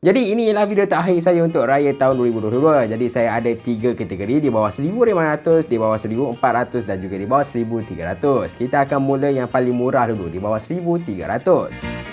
Jadi inilah video terakhir saya untuk raya tahun 2022. Jadi saya ada 3 kategori di bawah 1500, di bawah 1400 dan juga di bawah 1300. Kita akan mula yang paling murah dulu di bawah 1300.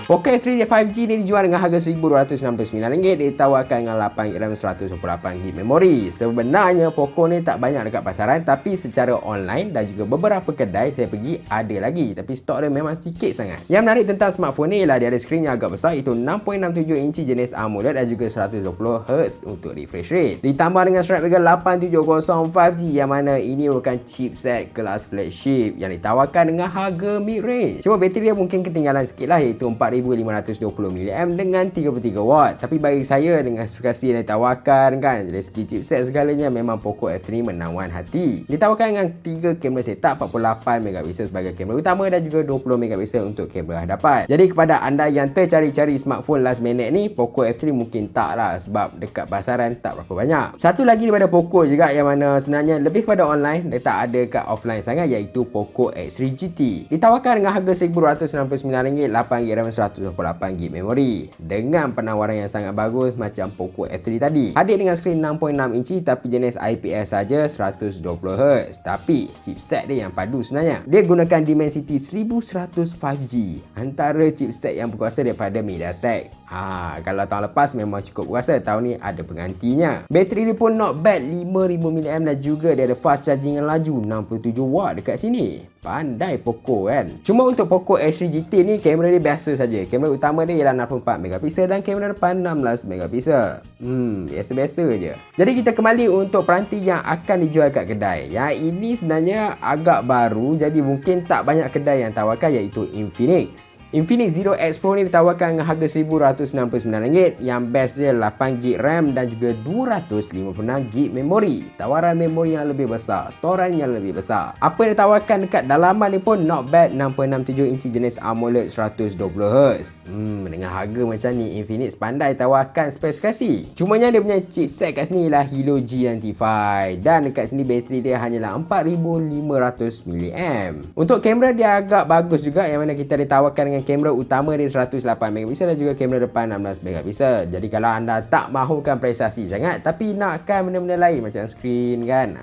Poco F3 5G ni dijual dengan harga RM1,269. Ditawarkan dengan 8GB RAM 128GB memori. Sebenarnya Poco ni tak banyak dekat pasaran, tapi secara online dan juga beberapa kedai saya pergi ada lagi, tapi stok dia memang sikit sangat. Yang menarik tentang smartphone ni ialah dia ada skrin yang agak besar, iaitu 6.67 inci jenis AMOLED dan juga 120Hz untuk refresh rate. Ditambah dengan Snapdragon 870 5G yang mana ini merupakan chipset kelas flagship yang ditawarkan dengan harga mid range. Cuma bateri dia mungkin ketinggalan sikit lah, iaitu 4520mAh dengan 33W. Tapi bagi saya dengan spesifikasi yang ditawarkan kan, dari segi chipset segalanya, memang Poco F3 menawan hati. Ditawarkan dengan 3 kamera setup 48MP sebagai kamera utama dan juga 20MP untuk kamera hadapan. Jadi kepada anda yang tercari-cari smartphone last minute ni, Poco F3 mungkin tak lah, sebab dekat pasaran tak berapa banyak. Satu lagi daripada Poco juga yang mana sebenarnya lebih kepada online, dia tak ada kat offline sangat, iaitu Poco X3 GT. Ditawarkan dengan harga RM1,269, 8GB RAM 128GB memori dengan penawaran yang sangat bagus macam Poco F3 tadi. Hadir dengan skrin 6.6 inci tapi jenis IPS saja 120Hz. Tapi chipset dia yang padu sebenarnya. Dia gunakan Dimensity 1100 5G, antara chipset yang berkuasa daripada MediaTek. Kalau tahun lepas memang cukup berkuasa, tahun ni ada penggantinya. Bateri dia pun not bad, 5000mAh dan juga dia ada fast charging yang laju 67W dekat sini. Pandai Poco kan. Cuma untuk Poco X3 GT ni kamera dia biasa saja. Kamera utama dia ialah 64MP dan kamera depan 16MP. Biasa-biasa je. Jadi kita kembali untuk peranti yang akan dijual kat kedai. Yang ini sebenarnya agak baru, jadi mungkin tak banyak kedai yang tawarkan, iaitu Infinix. Infinix Zero X Pro ni ditawarkan dengan harga RM1,269. Yang best dia 8GB RAM dan juga 256GB memori. Tawaran memori yang lebih besar, storan yang lebih besar. Apa yang ditawarkan dekat dalaman ni pun not bad, 6.67 inci jenis AMOLED 120Hz. Dengan harga macam ni, Infinix pandai tawarkan spesifikasi. Cumanya dia punya chipset kat sini ialah Helio G95 dan dekat sini bateri dia hanyalah 4500mAh. Untuk kamera dia agak bagus juga, yang mana kita ditawarkan dengan kamera utama dia 108MP dan juga kamera depan 16MP. Jadi kalau anda tak mahukan prestasi sangat tapi nakkan benda-benda lain macam skrin kan,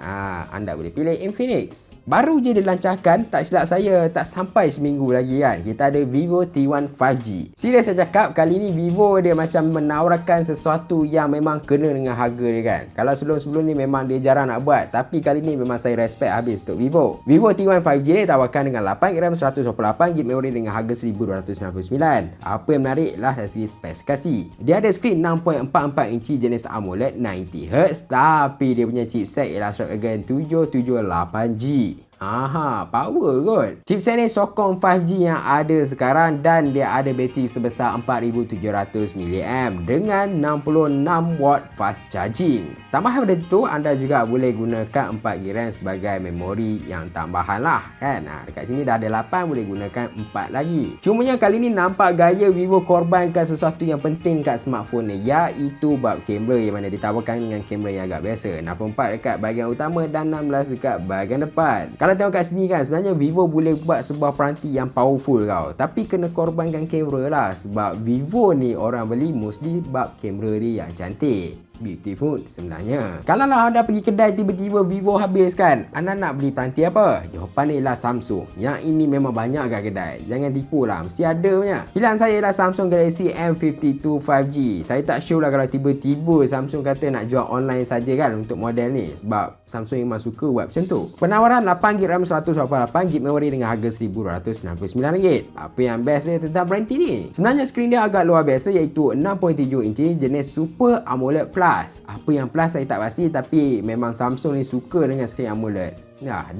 anda boleh pilih Infinix. Baru je dilancarkan, tak silap saya tak sampai seminggu lagi kan, kita ada Vivo T1 5G. Serius saya cakap, kali ni Vivo dia macam menawarkan sesuatu yang memang kena dengan harga dia kan. Kalau sebelum-sebelum ni memang dia jarang nak buat, tapi kali ni memang saya respect habis untuk Vivo. Vivo T1 5G ni tawarkan dengan 8GB RAM 128GB memori dengan harga RM1,269. Apa yang menarik lah dari segi spesifikasi. Dia ada skrin 6.44 inci jenis AMOLED 90Hz, tapi dia punya chipset ialah Snapdragon 778G. Power kot. Chipset ni sokong 5G yang ada sekarang dan dia ada bateri sebesar 4700mAh dengan 66W fast charging. Tambahan pada itu, anda juga boleh gunakan 4GB RAM sebagai memori yang tambahan lah kan. Dekat sini dah ada 8, boleh gunakan 4 lagi. Cumanya kali ni nampak gaya Vivo korbankan sesuatu yang penting kat smartphone ni, iaitu bab kamera, yang mana ditawarkan dengan kamera yang agak biasa, 64 dekat bahagian utama dan 16 dekat bahagian depan. Kalau tengok kat sini kan, sebenarnya Vivo boleh buat sebuah peranti yang powerful kau, tapi kena korbankan kamera lah, sebab Vivo ni orang beli mostly bab kamera dia yang cantik. Beautiful sebenarnya. Kalau lah anda pergi kedai tiba-tiba Vivo habis kan, anda nak beli peranti apa? Jawapan dia ialah Samsung. Yang ini memang banyak kat kedai, jangan tipu lah, mesti ada punya. Pilihan saya ialah Samsung Galaxy M52 5G. Saya tak sure lah kalau tiba-tiba Samsung kata nak jual online saja kan untuk model ni, sebab Samsung memang suka buat macam tu. Penawaran 8GB RAM 128GB memori dengan harga RM1,269. Apa yang best dia tentang peranti ni? Sebenarnya skrin dia agak luar biasa, iaitu 6.7 inci jenis Super AMOLED Plus. Apa yang plus saya tak pasti, tapi memang Samsung ni suka dengan skrin AMOLED.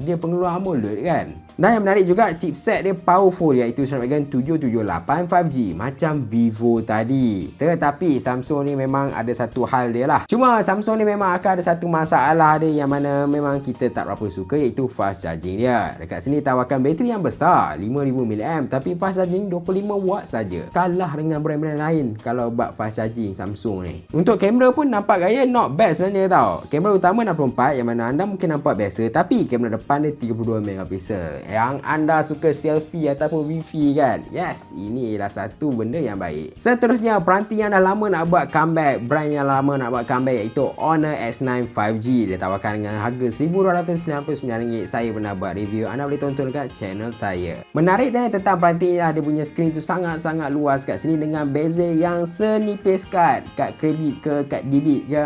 Dia pengeluar AMOLED kan. Dan yang menarik juga, chipset dia powerful, iaitu Snapdragon 778 5G macam Vivo tadi. Tetapi Samsung ni memang ada satu hal dia lah. Cuma Samsung ni memang akan ada satu masalah dia yang mana memang kita tak berapa suka, iaitu fast charging dia. Dekat sini tawarkan bateri yang besar 5000mAh tapi fast charging 25W saja. Kalah dengan brand-brand lain kalau bab fast charging Samsung ni. Untuk kamera pun nampak gaya not bad sebenarnya tau. Kamera utama 64 yang mana anda mungkin nampak biasa, tapi kamera depan dia 32MP. Yang anda suka selfie ataupun wifi kan, yes, ini ialah satu benda yang baik. Seterusnya, peranti yang dah lama nak buat comeback, brand yang lama nak buat comeback, iaitu Honor X9 5G. Dia tawarkan dengan harga RM1,299. Saya pernah buat review, anda boleh tonton dekat channel saya. Menariknya tentang peranti ni, dia punya skrin tu sangat-sangat luas kat sini dengan bezel yang senipis kad kredit ke kad debit ke,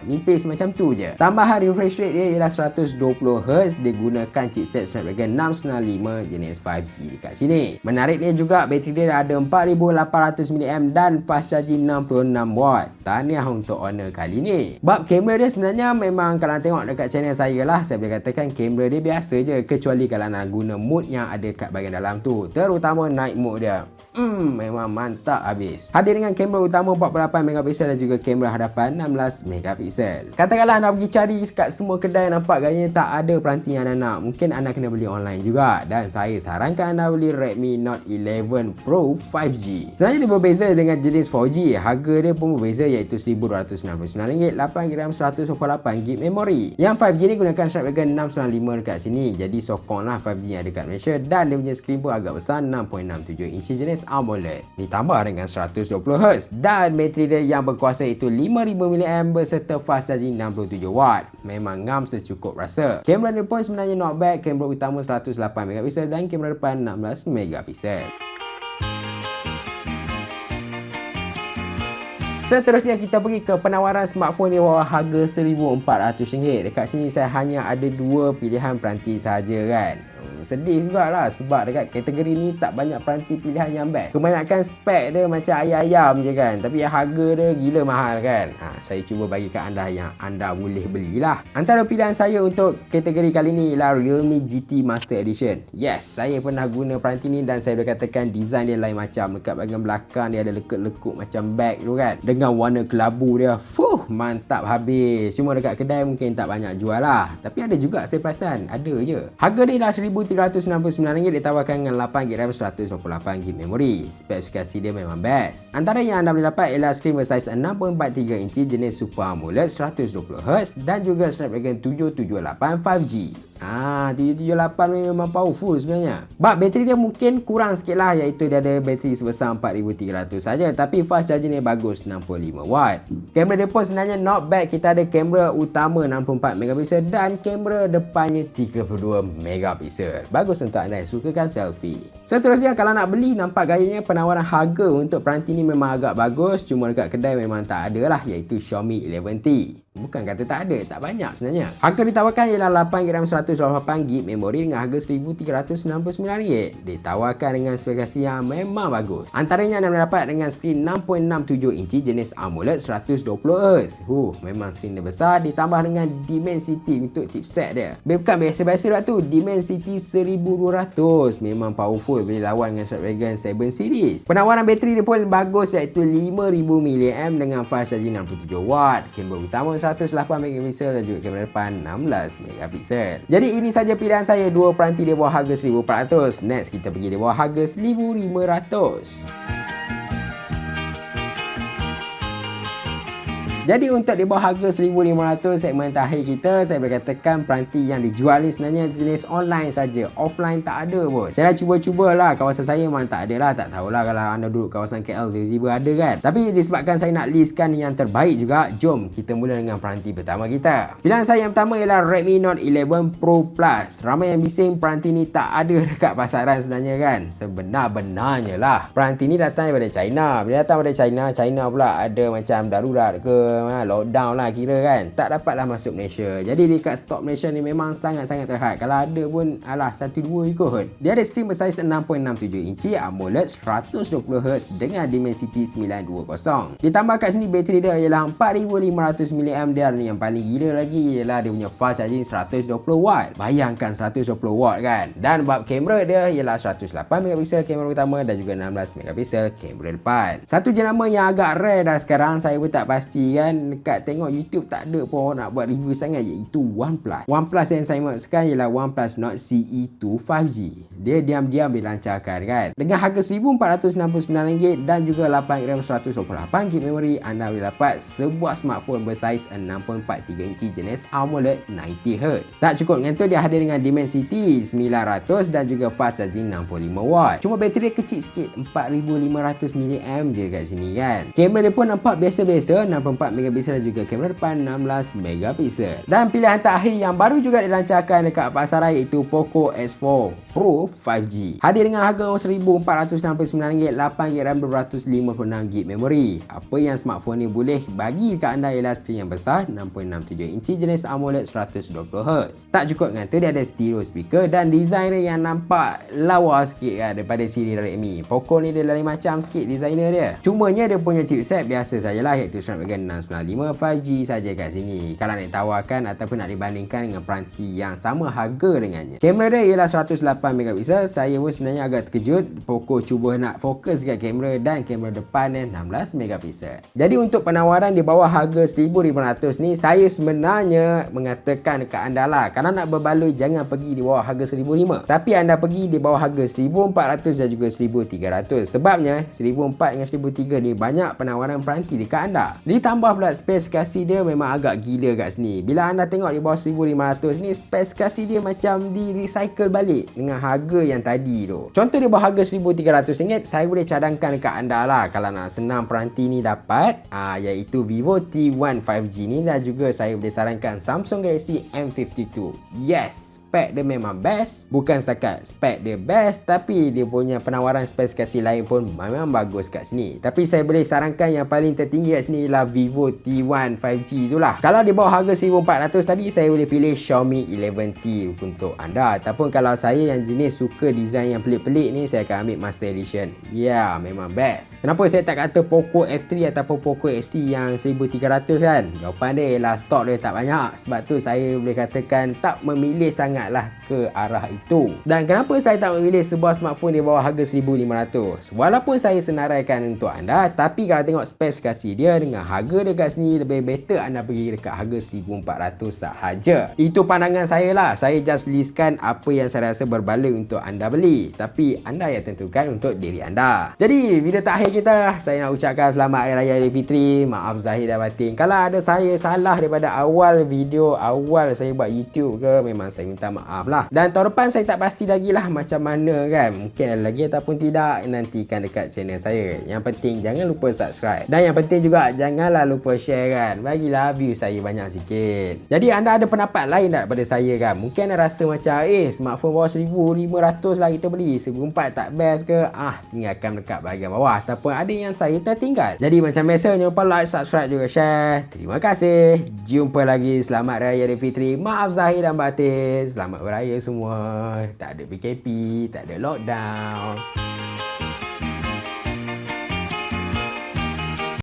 nipis macam tu je. Tambahan refresh rate dia ialah 120Hz. Dia gunakan chipset Snapdragon 695 jenis 5G dekat sini. Menarik dia juga, bateri dia ada 4800mAh dan fast charging 66W. Tahniah untuk Honor kali ni. Bab kamera dia sebenarnya memang kalau tengok dekat channel saya lah, saya boleh katakan kamera dia biasa je, kecuali kalau nak guna mode yang ada kat bahagian dalam tu, terutama night mode dia. Memang mantap habis. Hadir dengan kamera utama 48MP dan juga kamera hadapan 16MP. Katakanlah anda pergi cari kat semua kedai, nampak gayanya tak ada peranti yang anda nak, mungkin anda kena beli online juga. Dan saya sarankan anda beli Redmi Note 11 Pro 5G. Sebenarnya dia berbeza dengan jenis 4G. Harga dia pun berbeza, iaitu RM1,299, 8GB RAM, 128GB memori. Yang 5G ni gunakan Snapdragon 695 dekat sini. Jadi sokonglah 5G yang ada kat Malaysia. Dan dia punya skrin pun agak besar, 6.67 inci jenis AMOLED. Ditambah dengan 120Hz dan bateri dia yang berkuasa itu 5000mAh berserta fast charging 67W. Memang ngam secukup rasa. Kamera dia pun sebenarnya not bad. Kamera utama 108MP dan kamera depan 16MP. Seterusnya kita pergi ke penawaran smartphone di bawah harga RM1,400. Dekat sini saya hanya ada dua pilihan peranti saja kan. Sedih jugalah sebab dekat kategori ni tak banyak peranti pilihan yang best. Kebanyakan spek dia macam ayam-ayam je kan, tapi harga dia gila mahal kan. Saya cuba bagi kat anda yang anda boleh belilah. Antara pilihan saya untuk kategori kali ni ialah Realme GT Master Edition. Yes, saya pernah guna peranti ni dan saya boleh katakan design dia lain macam. Dekat bahagian belakang dia ada lekuk-lekuk macam bag tu kan, dengan warna kelabu dia. Mantap habis. Cuma dekat kedai mungkin tak banyak jual lah, tapi ada juga saya perasan, ada je. Harga dia dah RM1,399. Ditawarkan dengan 8GB RAM, 128GB memori. Spesifikasi dia memang best. Antara yang anda boleh dapat ialah skrin bersaiz 6.43 inci jenis Super AMOLED 120Hz dan juga Snapdragon 778 5G. 778 memang powerful sebenarnya. Bab bateri dia mungkin kurang sikit lah, iaitu dia ada bateri sebesar 4300 saja, tapi fast charging dia bagus, 65W. Kamera dia pun sebenarnya not bad. Kita ada kamera utama 64MP dan kamera depannya 32MP. Bagus untuk anda yang sukakan selfie. Seterusnya, kalau nak beli, nampak gayanya penawaran harga untuk peranti ni memang agak bagus. Cuma dekat kedai memang tak ada lah, iaitu Xiaomi 11T. Bukan kata tak ada, tak banyak sebenarnya. Harga ditawarkan ialah 8GB RAM, 128GB memori dengan harga RM1,399. Ditawarkan dengan spesifikasi yang memang bagus. Antaranya anda dapat dengan skrin 6.67 inci jenis AMOLED 120Hz. Memang skrin dia besar, ditambah dengan Dimensity untuk chipset dia. Bukan biasa-biasa lah tu, Dimensity 1200. Memang powerful, boleh lawan dengan Snapdragon 7 series. Penawaran bateri dia pun bagus, iaitu 5000mAh dengan fast charging 67W. Kamera utama 108MP dan juga kamera depan 16MP. Jadi ini saja pilihan saya, dua peranti di bawah harga RM1,400. Next kita pergi di bawah harga RM1,500. Jadi untuk di bawah harga RM1,500, segmen terakhir kita, saya boleh katakan peranti yang dijual ni sebenarnya jenis online saja, offline tak ada pun. Saya dah cuba-cuba lah, kawasan saya memang tak ada lah. Tak tahulah kalau anda duduk kawasan KL tiba-tiba ada kan. Tapi disebabkan saya nak listkan yang terbaik juga, jom kita mula dengan peranti pertama kita. Pilihan saya yang pertama ialah Redmi Note 11 Pro Plus. Ramai yang bising peranti ni tak ada dekat pasaran sebenarnya kan. Sebenar-benarnya lah, peranti ni datang daripada China. Bila datang daripada China, China pula ada macam darurat ke lockdown lah kira kan, tak dapatlah masuk Malaysia. Jadi dekat stok Malaysia ni memang sangat-sangat terhad. Kalau ada pun alah 1-2 ikut. Dia ada skrin bersaiz 6.67 inci AMOLED 120Hz dengan Dimensity 920. Ditambah kat sini bateri dia ialah 4500mAh dan yang paling gila lagi ialah dia punya fast charging 120W. Bayangkan 120W kan. Dan bab kamera dia ialah 108MP kamera utama dan juga 16MP kamera depan. Satu jenama yang agak rare dah sekarang, saya pun tak pasti kan. dan dekat tengok YouTube tak ada pun orang nak buat review sangat, iaitu OnePlus. OnePlus yang saya maksudkan ialah OnePlus Nord CE2 5G. Dia diam-diam dilancarkan kan. Dengan harga RM1,469 dan juga 8GB 128GB memori, anda boleh dapat sebuah smartphone bersaiz 6.43 inci jenis AMOLED 90Hz. Tak cukup dengan tu, dia hadir dengan Dimensity 900 dan juga fast charging 65W. Cuma bateri dia kecil sikit, 4500mAh je kat sini kan. Kamera dia pun nampak biasa-biasa, 64MP dan juga kamera depan 16MP. Dan pilihan terakhir yang baru juga dilancarkan dekat pasaran iaitu Poco X4 Pro 5G. Hadir dengan harga RM1,469, 8GB RAM 256GB memori. Apa yang smartphone ni boleh bagi dekat anda ialah skrin yang besar 6.67 inci jenis AMOLED 120Hz. Tak cukup dengan tu, dia ada stereo speaker dan design dia yang nampak lawa sikit kan daripada siri Redmi. Poco ni dia lain macam sikit designer dia. Cumanya dia punya chipset biasa sajalah, iaitu Snapdragon 695 5G saja kat sini. Kalau nak tawarkan ataupun nak dibandingkan dengan peranti yang sama harga dengannya. Kamera dia ialah 108MP. Saya pun sebenarnya agak terkejut Poco cuba nak fokus kat kamera dan kamera depan dia 16MP. Jadi untuk penawaran di bawah harga RM1,500 ni, saya sebenarnya mengatakan dekat anda lah, kalau nak berbaloi jangan pergi di bawah harga RM1,500, tapi anda pergi di bawah harga RM1,400 dan juga RM1,300. Sebabnya RM1,400 dengan RM1,300 ni banyak penawaran peranti dekat anda. Ditambah pula spesifikasi dia memang agak gila kat sini. Bila anda tengok di bawah RM1,500 ni, spesifikasi dia macam di recycle balik dengan harga yang tadi tu. Contoh di bawah harga RM1,300, saya boleh cadangkan dekat anda lah kalau nak senang peranti ni dapat, iaitu Vivo T1 5G ni, dan juga saya boleh sarankan Samsung Galaxy M52. Yes, spek dia memang best. Bukan setakat spek dia best, tapi dia punya penawaran spesifikasi lain pun memang bagus kat sini. Tapi saya boleh sarankan yang paling tertinggi kat sini ialah Vivo T1 5G tu lah. Kalau di bawah harga RM1,400 tadi, saya boleh pilih Xiaomi 11T untuk anda. Ataupun kalau saya yang jenis suka design yang pelik-pelik ni, saya akan ambil Master Edition. Ya, memang best. Kenapa saya tak kata Poco F3 ataupun Poco X3 yang RM1,300 kan? Jawapan dia ialah stok dia tak banyak. Sebab tu saya boleh katakan tak memilih sangat lah ke arah itu. Dan kenapa saya tak memilih sebuah smartphone di bawah harga RM1,500? Walaupun saya senaraikan untuk anda, tapi kalau tengok spesifikasi dia dengan harga dekat sini, lebih better anda pergi dekat harga RM1,400 sahaja. Itu pandangan saya lah. Saya just listkan apa yang saya rasa berbaloi untuk anda beli, tapi anda yang tentukan untuk diri anda. Jadi video terakhir kita, saya nak ucapkan selamat Hari Raya Aidilfitri. Maaf zahir dan batin kalau ada saya salah daripada awal video, awal saya buat YouTube ke, memang saya minta maaf lah. Dan tahun depan saya tak pasti lagi lah macam mana kan, mungkin ada lagi ataupun tidak, nantikan dekat channel saya. Yang penting jangan lupa subscribe, dan yang penting juga janganlah lupa share kan, bagilah view saya banyak sikit. Jadi anda ada pendapat lain tak daripada saya kan? Mungkin anda rasa macam smartphone bawah RM1,500 lah kita beli, RM1,400 tak best ke? Tinggalkan dekat bahagian bawah, ataupun ada yang saya tertinggal. Jadi macam biasa, jangan lupa like, subscribe juga share. Terima kasih. Jumpa lagi. Selamat Raya Aidilfitri. Maaf zahir dan batin. Selamat beraya semua. Tak ada PKP, tak ada lockdown.